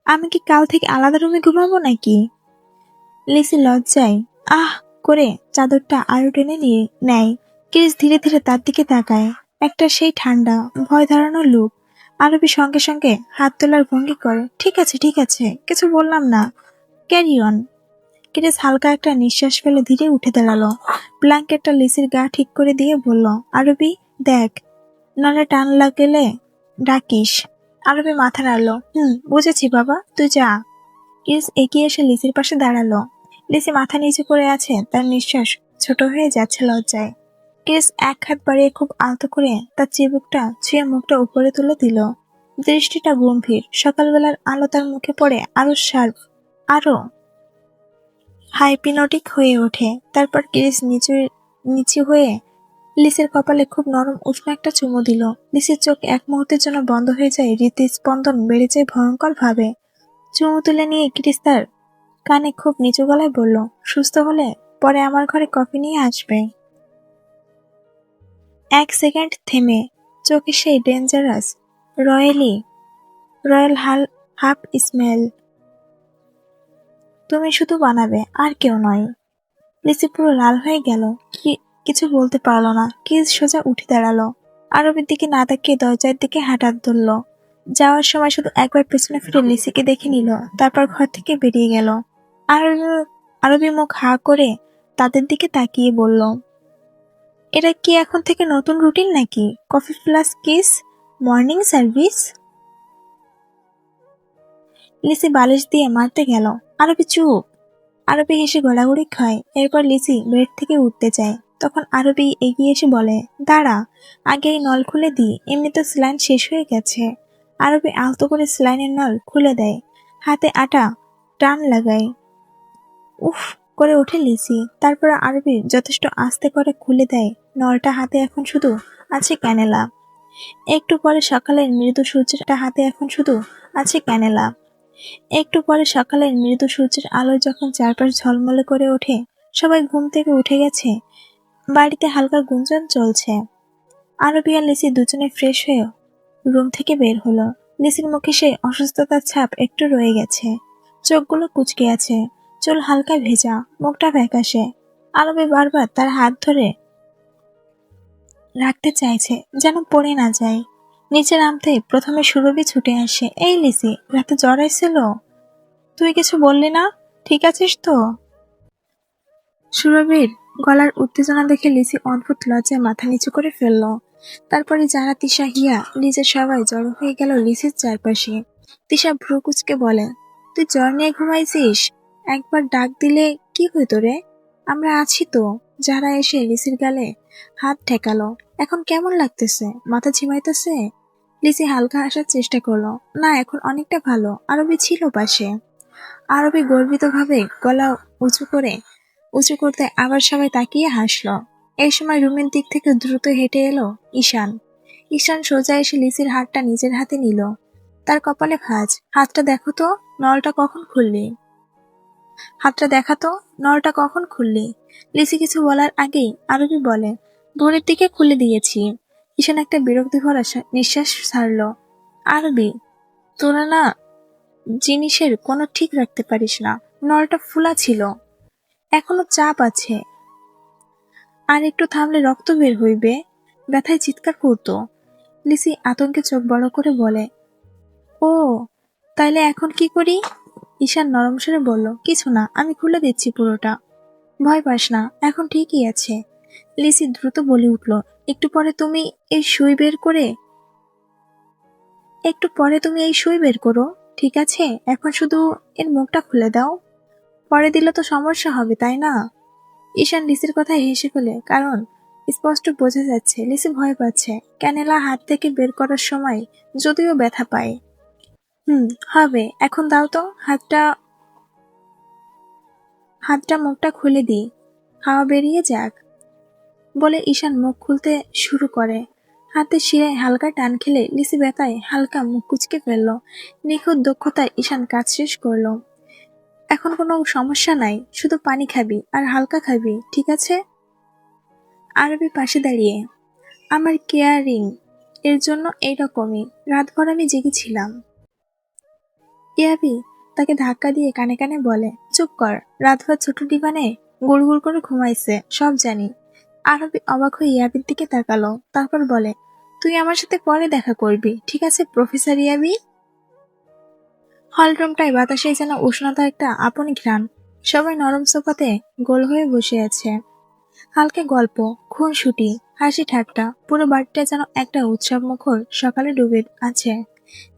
আমি কি কাল থেকে আলাদা রুমে ঘুমাবো নাকি? লিসি লজ্জায় আহ করে চাদরটা আরো টেনে নিয়ে নেয়। ক্রিস ধীরে ধীরে তার দিকে তাকায়। একটা সেই ঠান্ডা ভয় ধরানো লুক। আরবি সঙ্গে সঙ্গে হাত তোলার ভঙ্গি করে, ঠিক আছে ঠিক আছে, কিছু বললাম না, ক্যারি অন। ক্রিস হালকা একটা নিঃশ্বাস ফেলে ধীরে উঠে দাঁড়ালো। ব্ল্যাঙ্কেটটা লিসির গা ঠিক করে দিয়ে বলল, আরবি দেখ, নলে টান লাগলে ডাকিস। আরবি মাথা নাড়ল, বুঝেছি বাবা, তুই যা। ক্রিস এগিয়ে এসে লিসির পাশে দাঁড়ালো। লিসি মাথা নিচু করে আছে, তার নিঃশ্বাস ছোট হয়ে যাচ্ছে লজ্জায়। ক্রিস এক হাত বাড়িয়ে খুব আলতো করে তার চিবুকটা ছুঁয়ে মুখটা উপরে তুলে দিল। দৃষ্টিটা গম্ভীর। সকালবেলার আলো তার মুখে পড়ে আরো শার্প, আরো হাইপিনোটিক হয়ে ওঠে। তারপর ক্রিস নিচু হয়ে লিসির কপালে খুব নরম উষ্ণ একটা চুমু দিল। লিসির চোখ এক মুহূর্তের জন্য বন্ধ হয়ে যায়, হৃদস্পন্দন বেড়ে যায় ভয়ঙ্কর ভাবে। চুমু তুলে নিয়ে ক্রিস তার কানে খুব নিচু গলায় বলল, সুস্থ হলে পরে আমার ঘরে কফি নিয়ে আসবে। 1 সেকেন্ড থেমে চোখে সেই ডেঞ্জারাস রয়্যাল হাফ স্মেল। তুমি শুধু বানাবে, আর কেউ নয়। লিসি পুরো লাল হয়ে গেল, কিছু বলতে পারলো না। ক্রিস সোজা উঠে দাঁড়ালো, আরবের দিকে না তাকিয়ে দরজার দিকে হাঁটা ধরল। যাওয়ার সময় শুধু একবার পেছনে ফিরে লিসিকে দেখে নিল, তারপর ঘর থেকে বেরিয়ে গেল। আরবি মুখ হা করে তাদের দিকে তাকিয়ে বলল, এটা কি এখন থেকে নতুন রুটিন নাকি? Coffee plus kiss, morning service. লিসি বালিশ দিয়ে মারতে গেল। আরবি চুপ। আরবি হেসে গড়াগড়ি খায়। এরপর লিসি বেড থেকে উঠতে চায়, তখন আরবি এগিয়ে এসে বলে, দাঁড়া, আগে এই নল খুলে দিই, এমনি তো স্যালাইন শেষ হয়ে গেছে। আরবি আলতো করে স্যালাইনের নল খুলে দেয়, হাতে আটা টান লাগায়। উফ করে ওঠে লিসি। তারপর আরবি যথেষ্ট আস্তে করে খুলে দেয় নলটা। হাতে এখন শুধু আছে ক্যানেলা। একটু পরে সকালের মৃদু সূর্যের আলোয় যখন চারপাশ ঝলমলে করে ওঠে, সবাই ঘুম থেকে উঠে গেছে, বাড়িতে হালকা গুঞ্জন চলছে। আরবি আর লিসি দুজনে ফ্রেশ হয়ে রুম থেকে বের হলো। লিসির মুখে সেই অসুস্থতার ছাপ একটু রয়ে গেছে, চোখগুলো কুঁচকে আছে, চুল হালকা ভেজা, মুখটা ফ্যাকাশে। আরবি বারবার তার হাত ধরে রাখতে চাইছে যেন পড়ে না যায়। নিচে নামতে প্রথমে সুরভি ছুটে আসে, এই লিসি, রাতে জ্বর এসেছিল? তুই কিছু বললি না, ঠিক আছিস তো? সুরভির গলার উত্তেজনা দেখে লিসি অদ্ভুত লজ্জায় মাথা নিচু করে ফেলল। তারপরে যারা, তিশা, হিয়া, লিজের সবাই জড়ো হয়ে গেল লিসির চারপাশে। তিশা ভ্রু কুচকে বলে, তুই জ্বর নিয়ে ঘুমাইছিস? একবার ডাক দিলে কি হইতো রে? আমরা আছি তো। যারা এসে লিসির গালে হাত ঠেকালো। এখন কেমন লাগতেছে? মাথা ঝিমাইতেছে? লিসি হালকা হাসার চেষ্টা করলো, না এখন অনেকটা ভালো। আরবি ছিল পাশে। আরবি গর্বিতভাবে গলা উঁচু করতে আবার সবাই তাকিয়ে হাসলো। এই সময় রুমের দিক থেকে দ্রুত হেঁটে এলো ঈশান। ঈশান সোজা এসে লিসির হাতটা নিজের হাতে নিল। তার কপালে ভাঁজ। হাতটা দেখো তো, নলটা কখন খুললি? লিসি কিছু বলার আগেই আরবি বলে, ভোরের দিকে খুলে দিয়েছি। ঈশান একটা বিরক্তি ভরা নিঃশ্বাস ছাড়ল। আরবি, তোরা না জিনিসের কোনো ঠিক রাখতে পারিস না। নলটা ফুলা ছিল, এখনো চাপ আছে, আর একটু থামলে রক্ত বের হইবে। ব্যথায় চিৎকার করতো। লিসি আতঙ্কে চোখ বড় করে বলে, ও তাইলে এখন কি করি? ঈশান নরম স্বরে বলল, কিছু না, আমি খুলে দিচ্ছি পুরোটা। ভয় পাস না, এখন ঠিকই আছে। লিসি দ্রুত বলে উঠল, একটু পরে তুমি এই সুই বের করো, ঠিক আছে? এখন শুধু এর মুখটা খুলে দাও। পরে দিলে তো সমস্যা হবে, তাই না? ঈশান লিসির কথায় হেসে ফেলে, কারণ স্পষ্ট বোঝা যাচ্ছে লিসি ভয় পাচ্ছে। ক্যানেলা হাত থেকে বের করার সময় যদিও ব্যথা পায়। হবে, এখন দাও তো হাতটা মুখটা খুলে দিই, হাওয়া বেরিয়ে যাক। বলে ঈশান মুখ খুলতে শুরু করে। হাতে শিরায় হালকা টান খেলে লিসি ব্যথায় হালকা মুখ কুচকে ফেললো। নিখুঁত দক্ষতায় ঈশান কাজ শেষ করলো। এখন কোনো সমস্যা নাই, শুধু পানি খাবি আর হালকা খাবি, ঠিক আছে? আরবি পাশে দাঁড়িয়ে, আমার কেয়ারিং এর জন্য এইরকমই, রাতভর আমি জেগেছিলাম। ইয়াবি তাকে ধাক্কা দিয়ে কানে কানে বলে, চুপ কর, রাতভর ছোট ডিভানে গুড় করে ঘুমাইছে, সব জানি। আরবি অবাক হয়ে ইয়াবির দিকে তাকালো, তারপর বলে, তুই আমার সাথে পরে দেখা করবি, ঠিক আছে প্রফেসর ইয়াবি? হলরুমটায় বাতাসে যেন উষ্ণতা একটা আপনি ঘ্রাণ। সবাই নরম সোফাতে গোল হয়ে বসে আছে। হালকা গল্প, খুনসুটি, হাসি ঠাট্টা, পুরো বাড়িটা যেন একটা উৎসব মুখর সকালে ডুবে আছে।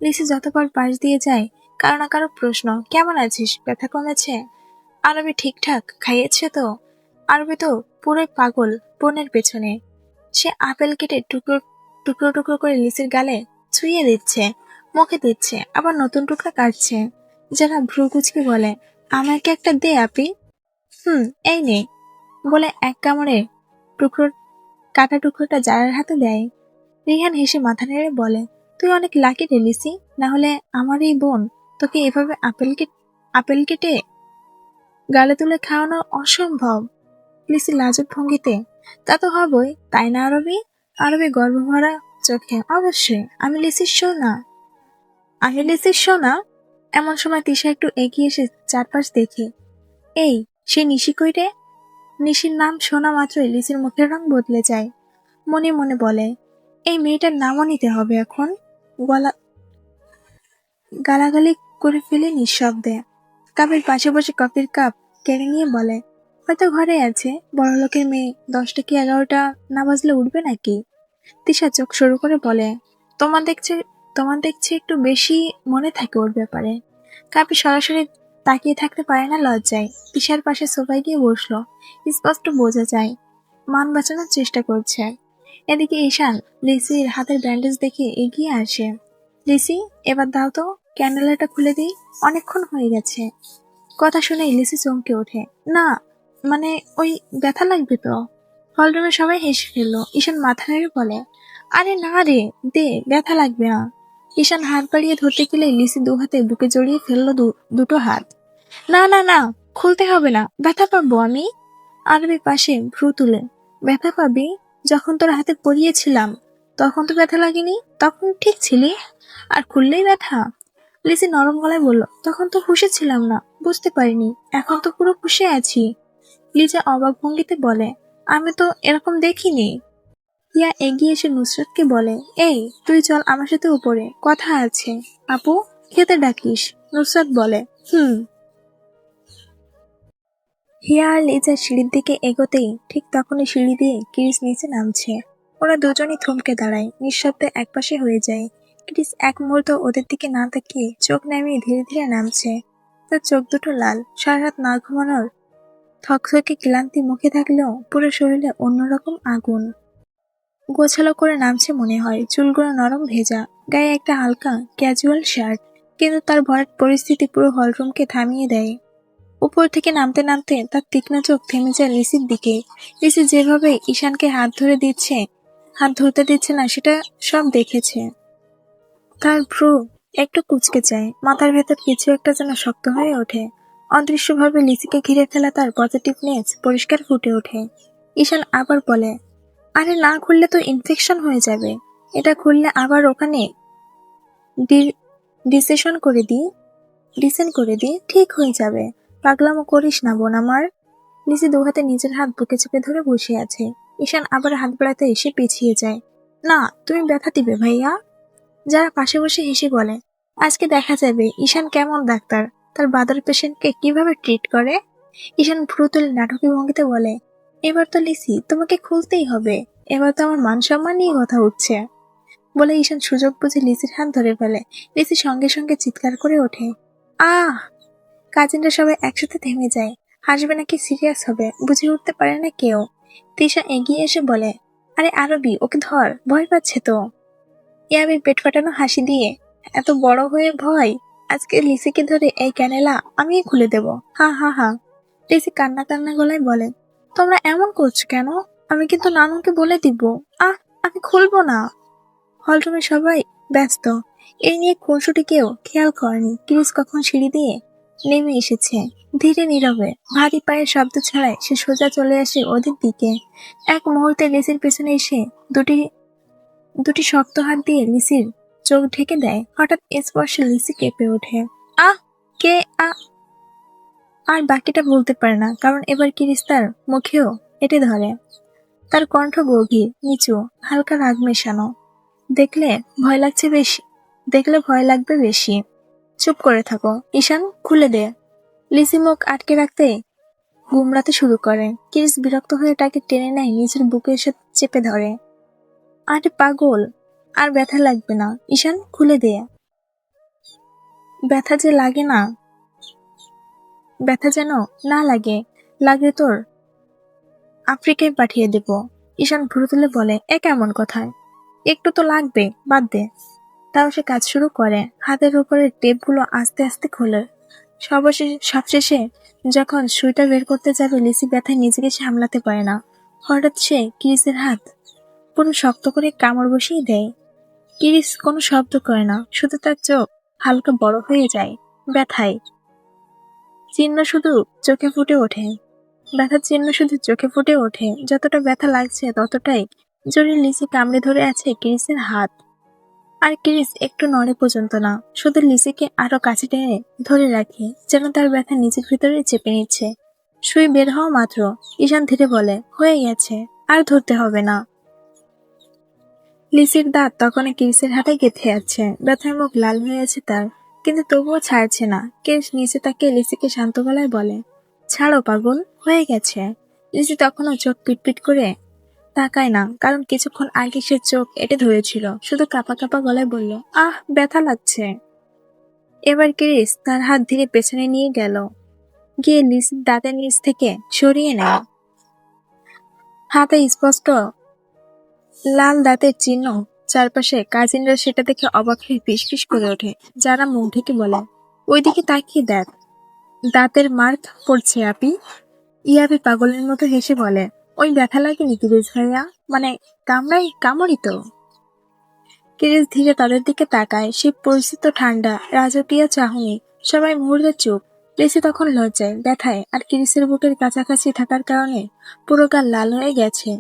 লিসি যতবার পাশ দিয়ে যায়, কারো না কারো প্রশ্ন, কেমন আছিস, ব্যথা কমেছে? আরবি ঠিকঠাক খাইয়েছে তো? আরবি তো পুরোই পাগল বোনের পেছনে। সে আপেল কেটে টুকরো টুকরো টুকরো করে লিসির গালে ছুঁয়ে দিচ্ছে, মুখে দিচ্ছে, আবার নতুন টুকরা কাটছে। যারা ভ্রু কুচকে বলে, আমাকে একটা দে আপি। এই নে, বলে এক কামড়ে টুকরো কাটা টুকরোটা জারার হাতে দেয়। রিহান হেসে মাথা নেড়ে বলে, তুই অনেক লাকি রে লিসি, না হলে আমার এই বোন তোকে এভাবে আপেল কেটে গালে তুলে খাওয়ানো অসম্ভব। লিসি লাজুক ভঙ্গিতে, তা তো হবই, তাই না আরবি? আরবি গর্বভরা চোখে, অবশ্যই, আমি লিসির সোনা। এমন সময় তিশা একটু এগিয়ে এসে চারপাশ দেখে, এই সে নিশি কই রে? নিশির নাম শোনা মাত্রই লিসির মুখের রং বদলে যায়। মনে মনে বলে, এই মেয়েটার নামও নিতে হবে এখন। গলা গালাগালি করে ফেলে নিঃশব্দে। কাপের পাশে বসে কফির কাপ কেড়ে নিয়ে বলে, হয়তো ঘরে আছে, বড় লোকের মেয়ে, 10টা কি 11টা না বাজলে উঠবে নাকি? তিশা চোখ শুরু করে বলে, তোমার দেখছি একটু বেশি মনে থাকে ওর ব্যাপারে। কাপি সরাসরি তাকিয়ে থাকতে পারে না লজ্জায়। তিশার পাশে সোফায় গিয়ে বসলো। স্পষ্ট বোঝা যায় মান বাঁচানোর চেষ্টা করছে। এদিকে ঈশান লিসির হাতের ব্যান্ডেজ দেখে এগিয়ে আসে। লিসি, এবার দাও তো, ক্যান্ডেলটা খুলে দিই, অনেকক্ষণ হয়ে গেছে। কথা শুনে লিসি চমকে ওঠে, না মানে ওই ব্যথা লাগবে তো। হলরুমে সবাই হেসে ফেললো। ঈশান মাথা নেড়ে বলে, আরে না রে, দে, ব্যথা লাগবে না। ঈশান হাত বাড়িয়ে ধরতে গেলে লিসি 2 হাতে বুকে জড়িয়ে ফেললো দুটো হাত। না না না, খুলতে হবে না, ব্যথা পাবো আমি। আরবি পাশে ভ্রু তুলে, ব্যথা পাবি? যখন তোর হাতে পরিয়েছিলাম তখন তো ব্যথা লাগেনি, তখন ঠিক ছিলি, আর খুললেই ব্যথা। লিসি নরম গলায় বলল, তখন তো হুঁশে ছিলাম না, বুঝতে পারিনি, এখন তো পুরো হুঁশে আছি। লিজা অবাক ভঙ্গিতে বলে, আমি তো এরকম দেখিনি। হিয়া এগিয়ে এসে নুসরাতকে বলে, এই তুই চল আমার সাথে উপরে, কথা আছে। আপু, খেতে ডাকিস। নুসরাত বলে, হুম। হিয়া আর লিজা সিঁড়ির দিকে এগোতেই ঠিক তখনই সিঁড়ি দিয়ে ক্রিস নিচে নামছে। ওরা দুজনই থমকে দাঁড়ায়, নিঃশব্দে একপাশে হয়ে যায়। ক্রিস এক মুহূর্ত ওদের দিকে না তাকিয়ে চোখ নামিয়ে ধীরে ধীরে নামছে। তার চোখ দুটো লাল, সারা রাত না ঘুমানোর থকথকে ক্লান্তি মুখে থাকলেও পুরো শরীরে অন্যরকম আগুন। গোছালো করে নামছে মনে হয়, চুলগুলো নরম ভেজা, গায়ে একটা হালকা ক্যাজুয়াল শার্ট, কিন্তু তার ভরাট পরিস্থিতি পুরো হলরুমকে থামিয়ে দেয়। উপর থেকে নামতে নামতে তার তীক্ষ্ণ চোখ থেমে যায় লিসির দিকে। লিসি যেভাবে ঈশানকে হাত ধরতে দিচ্ছে না, সেটা সব দেখেছে। তার ভ্রু একটু কুঁচকে যায়, মাথার ভেতর কিছু একটা যেন শক্ত হয়ে ওঠে। অদৃশ্যভাবে লিসিকে ঘিরে ফেলা তার পজিটিভনেস পরিষ্কার ফুটে ওঠে। ঈশান আবার বলে, আরে না খুললে তো ইনফেকশন হয়ে যাবে, এটা খুললে আবার ওখানে ডিসেশন করে দিই, ঠিক হয়ে যাবে। পাগলামো করিস না বোন আমার। লিসি 2 হাতে নিজের হাত বুকে চেপে ধরে বসে আছে। ঈশান আবার হাত বাড়াতে এসে পিছিয়ে যায়। না, তুমি ব্যথা দিবে ভাইয়া। যারা পাশে বসে হেসে বলে, আজকে দেখা যাবে ঈশান কেমন ডাক্তার, তার বাদর পেশেন্টকে কিভাবে ট্রিট করে। ঈশান ভ্রু তুলে নাটকী ভঙ্গিতে বলে, এবার তো লিসি তোমাকে খুলতেই হবে, এবার তো আমার মান সম্মান নিয়ে কথা উঠছে। বলে ঈশান সুযোগ বুঝে লিসির হাত ধরে ফেলে। লিসি সঙ্গে সঙ্গে চিৎকার করে ওঠে, আহ! কাজিনরা সবাই একসাথে থেমে যায়। হাসবে নাকি সিরিয়াস হবে বুঝে উঠতে পারে না কেউ। তিশা এগিয়ে এসে বলে, আরে আরবি, ওকে ধর, ভয় পাচ্ছে তো। ইয়াবি পেট ফাটানো হাসি দিয়ে, এত বড় হয়ে ভয়? আজকে লিসিকে ধরে এই ক্যানেলা আমি খুলে দেব, হা হা হা। লিসি কান্না কান্না গলায় বলে, তোমরা এমন করছো কেন? আমি কিন্তু নানুকে বলে দিব। আহ, আমি খুলবো না। হলরুমে সবাই ব্যস্ত, এই নিয়ে খুনসুটি কেউ খেয়াল করেনি। ক্রিস কখন সিঁড়ি দিয়ে নেমে এসেছে। ধীরে নীরবে ভারী পায়ের শব্দ ছাড়াই সে সোজা চলে আসে ওদের দিকে। এক মুহূর্তে লিসির পেছনে এসে দুটি শক্ত হাত দিয়ে লিসির চোখ ঢেকে দেয়। হঠাৎ স্পর্শে লিসি কেঁপে ওঠে। আহ, কে? আর বাকিটা বলতে পারে না, কারণ এবার ক্রিস তার মুখেও এঁটে ধরে। তার কণ্ঠ গভীর, নিচু, হালকা রাগ মেশানো। দেখলে ভয় লাগবে বেশি। চুপ করে থাকো, ঈশান, খুলে দে। লিসি মুখ আটকে রাখতে গুমরাতে শুরু করে। ক্রিস বিরক্ত হয়ে তাকে টেনে নেয়, নিজের বুকে এসে চেপে ধরে। আরে পাগল, আর ব্যথা লাগবে না, ঈশান, খুলে দে। ব্যথা যে লাগে না, ব্যথা যেন না লাগে, লাগে তোর আফ্রিকায় পাঠিয়ে দেব। ঈশান ভুরু তুলে বলে, এ কেমন কথা? একটু তো লাগবে, বাদ দে। তাও সে কাজ শুরু করে, হাতের উপরের টেপগুলো আস্তে আস্তে খোলে। সবশেষে যখন সুইটা বের করতে যাবে, লিসি ব্যথায় নিজেকে সামলাতে পারে না। হঠাৎ সে ক্রিসের হাত পুরো শক্ত করে কামড় বসিয়ে দেয়। কিরিস কোনো শব্দ করে না, শুধু তার চোখ হালকা বড় হয়ে যায় ব্যথায়। চিহ্ন শুধু চোখে ফুটে ওঠে, ব্যথার চিহ্ন শুধু চোখে ফুটে ওঠে। যতটা ব্যথা লাগছে ততটাই জোরে লিসি কামড়ে ধরে আছে কিরিসের হাত। আর কিরিস একটু নড়ে পর্যন্ত না, শুধু লিসিকে আরো কাছে টেনে ধরে রাখে, যেন তার ব্যথা নিজের ভিতরে চেপে নিচ্ছে। সুই বের হওয়া মাত্র ঈশান ধীরে বলে, হয়ে গেছে, আর ধরতে হবে না। লিসির দাঁত তখনই কিরিসের হাতে গেঁথে আছে, ব্যথায় মুখ লাল হয়ে আছে তার, কিন্তু তবুও ছাড়ছে না। কিরিস নিচে তাকিয়ে লিসিকে শান্ত গলায় বলে, ছাড়ো পাগল, হয়ে গেছে। লিসি তখনও চোখ পিটপিট করে তাকায় না, কারণ কিছুক্ষণ আগে সে চোখ এঁটে ধরেছিল। শুধু কাঁপা কাঁপা গলায় বলল, আহ, ব্যথা লাগছে। এবার কিরিস তার হাত ধীরে পেছনে নিয়ে গেল, গিয়ে লিসির দাঁতের নিচ থেকে সরিয়ে নেয়। হাতে স্পষ্ট লাল দাঁতের চিহ্ন চারপাশে। কাজিনরা সেটা দেখে অবাক হয়ে ফিসফিস করে ওঠে। যারা মুখ ঢেকে বলে, ওইদিকে তাকিয়ে দেখ, দাঁতের মার্ক পড়ছে আপি। ইয়াবি পাগলের মতো হেসে বলে, ওই ব্যথা লাগেনি কিরিস ভাইয়া, মানে কামড়ই তো। কিরিস ধীরে তাদের দিকে তাকায়, সে পরিচিত ঠান্ডা রাজকীয় চাহনি। সবাই মুহূর্তে চুপ। লিসি তখন লজ্জায়, ব্যথায় আর কিরিসের বুকের কাছাকাছি থাকার কারণে পুরো গাল লাল হয়ে গেছে।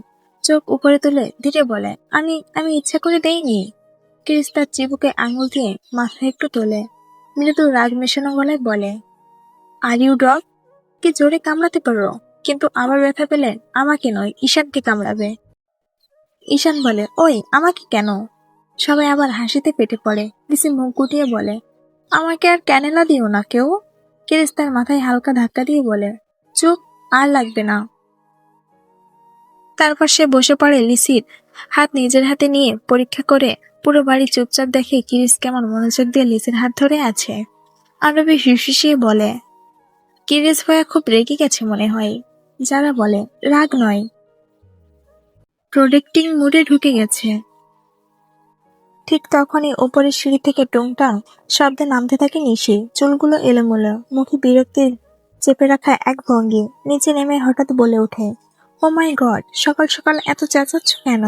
চোখ উপরে তুলে ধীরে বলে, আমি আমি ইচ্ছা করে দেইনি। কিরিস তার চিবুকে আঙুল দিয়ে মাথা একটু তোলে, মৃদু রাগ মেশানো গলায় বলে, আর ইউ ডগ, কি জোরে কামড়াতে পারো, কিন্তু আবার ব্যথা পেলে আমাকে নয়, ঈশানকে কামড়াবে। ঈশান বলে, ওই আমাকে কেন? সবাই আবার হাসিতে পেটে পড়ে। লিসি মুখ গুটিয়ে বলে, আমাকে আর ক্যানেলা দিও না কেউ। কিরিস তার মাথায় হালকা ধাক্কা দিয়ে বলে, চুপ, আর লাগবে না। তারপর সে বসে পড়ে, লিসির হাত নিজের হাতে নিয়ে পরীক্ষা করে। পুরো বাড়ি চুপচাপ দেখে কিরিস কেমন মনোযোগ দিয়ে লিসির হাত ধরে আছে। আরবি হিসিয়ে বলে, কিরিস ভাইয়া খুব রেগে গেছে মনে হয়। যারা বলে, রাগ নয়, প্রোটেক্টিং মুডে ঢুকে গেছে। ঠিক তখনই ওপরের সিঁড়ি থেকে টুংটাং শব্দে নামতে থাকে নিশি, চুলগুলো এলোমেলো, মুখে বিরক্তির চেপে রাখা এক ভঙ্গি। নিচে নেমে হঠাৎ বলে ওঠে, ও মাই গড, সকাল সকাল এত চেঁচাচ্ছ কেন?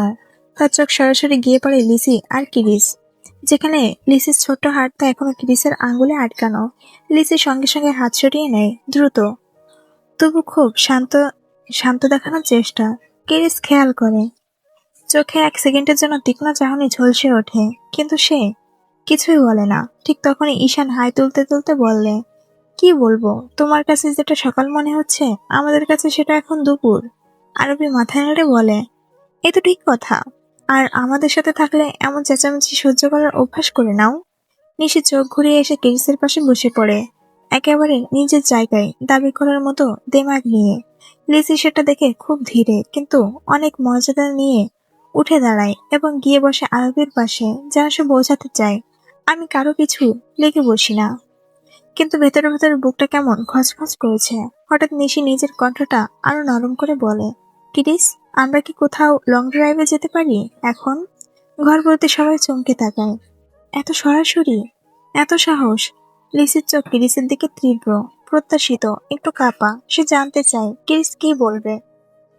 তার চোখ সরাসরি গিয়ে পড়ে লিসি আর কিরিস, যেখানে লিসির ছোট্ট হাতটা এখনো কিরিসের আঙ্গুলে আটকানো। লিসি সঙ্গে সঙ্গে হাত সরিয়ে নেয়, দ্রুত, তবু খুব শান্ত শান্ত দেখানোর চেষ্টা। কিরিস খেয়াল করে, চোখে এক সেকেন্ডের জন্য তীক্ষ্ণ চাহনি ঝলসে ওঠে, কিন্তু সে কিছুই বলে না। ঠিক তখনই ঈশান হাই তুলতে তুলতে বললে, কি বলবো, তোমার কাছে যেটা সকাল মনে হচ্ছে আমাদের কাছে সেটা এখন দুপুর। আরবি মাথায় নেড়ে বলে, এ তো ঠিক কথা, আর আমাদের সাথে থাকলে এমন চেঁচামেচি সহ্য করার অভ্যাস করে নাও। নিশি চোখ ঘুরিয়ে এসে কিরিসের পাশে বসে পড়ে, একেবারে নিজের জায়গায় দাবি করার মতো দেমাগ নিয়ে। লিসি সেটা দেখে খুব ধীরে কিন্তু অনেক মর্যাদা নিয়ে উঠে দাঁড়ায় এবং গিয়ে বসে আরবের পাশে, যেন সে বোঝাতে চায়, আমি কারো কিছু লেগে বসি না। কিন্তু ভেতরে ভেতরে বুকটা কেমন খচখচ করেছে। হঠাৎ নিশি নিজের কণ্ঠটা আরো নরম করে বলে, কিরিস, আমরা কি কোথাও লং ড্রাইভে যেতে পারি এখন? ঘর বলতে সবাই চমকে তাকায়, এত সরাসরি, এত সাহস। লিসির চোখ কিরিসের দিকে তীব্র, প্রত্যাশিত, একটু কাঁপা। সে জানতে চায় কিরিস কি বলবে।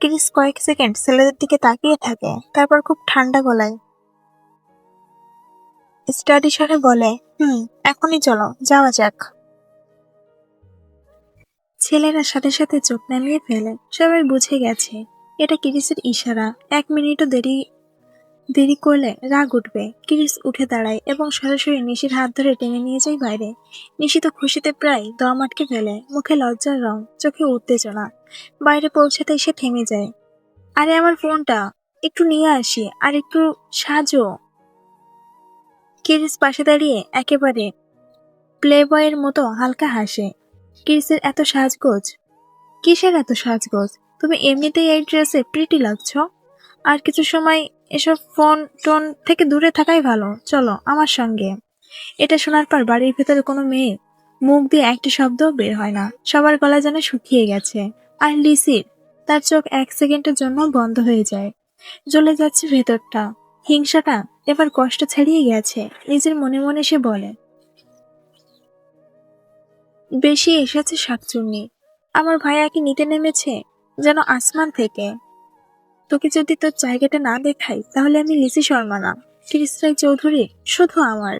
কিরিস কয়েক সেকেন্ড ছেলেদের দিকে তাকিয়ে থাকে, তারপর খুব ঠান্ডা গলায় স্টাডি স্বরে বলে, এখনই চলো, যাওয়া যাক। ছেলেরা সাথে সাথে চোখ নামিয়ে ফেলে। সবাই বুঝে গেছে এটা কিরিসের ইশারা। 1 মিনিটও দেরি দেরি করলে রাগ উঠবে। কিরিস উঠে দাঁড়ায় এবং সরাসরি নিশির হাত ধরে টেনে নিয়ে যায় বাইরে। নিশি তো খুশিতে প্রায় দম আটকে ফেলে, মুখে লজ্জার রং, চোখে উত্তেজনা। বাইরে পৌঁছাতেই সে থেমে যায়। আরে আমার ফোনটা একটু নিয়ে আসি, আর একটু সাজো। কিরিস পাশে দাঁড়িয়ে একেবারে প্লে বয়ের মতো হালকা হাসে। কিরিসের এত সাজগোজ, কিসের এত সাজগোজ? তুমি এমনিতেই এই ড্রেসে প্রিটি লাগছো। আর কিছু সময় এসব ফোন টোন থেকে দূরে থাকাই ভালো, চলো আমার সঙ্গে। এটা শোনার পর বাড়ির ভেতরে কোনো মেয়ে মুখ দিয়ে একটি শব্দও বের হয় না। সবার গলা যেন শুকিয়ে গেছে। আর লিসির, তার চোখ 1 সেকেন্ডের জন্য বন্ধ হয়ে যায়। জ্বলে যাচ্ছে ভেতরটা। হিংসাটা এবার কষ্ট ছাড়িয়ে গেছে। নিজের মনে মনে সে বলে, বেশি এসেছে শাকচুন্নি। আমার ভাইয়াকে নিতে নেমেছে যেন আসমান থেকে। তোকে যদি তোর জায়গাটা না দেখাই তাহলে আমি লিসি শর্মা না, ক্রিস রায় চৌধুরী শুধু আমার।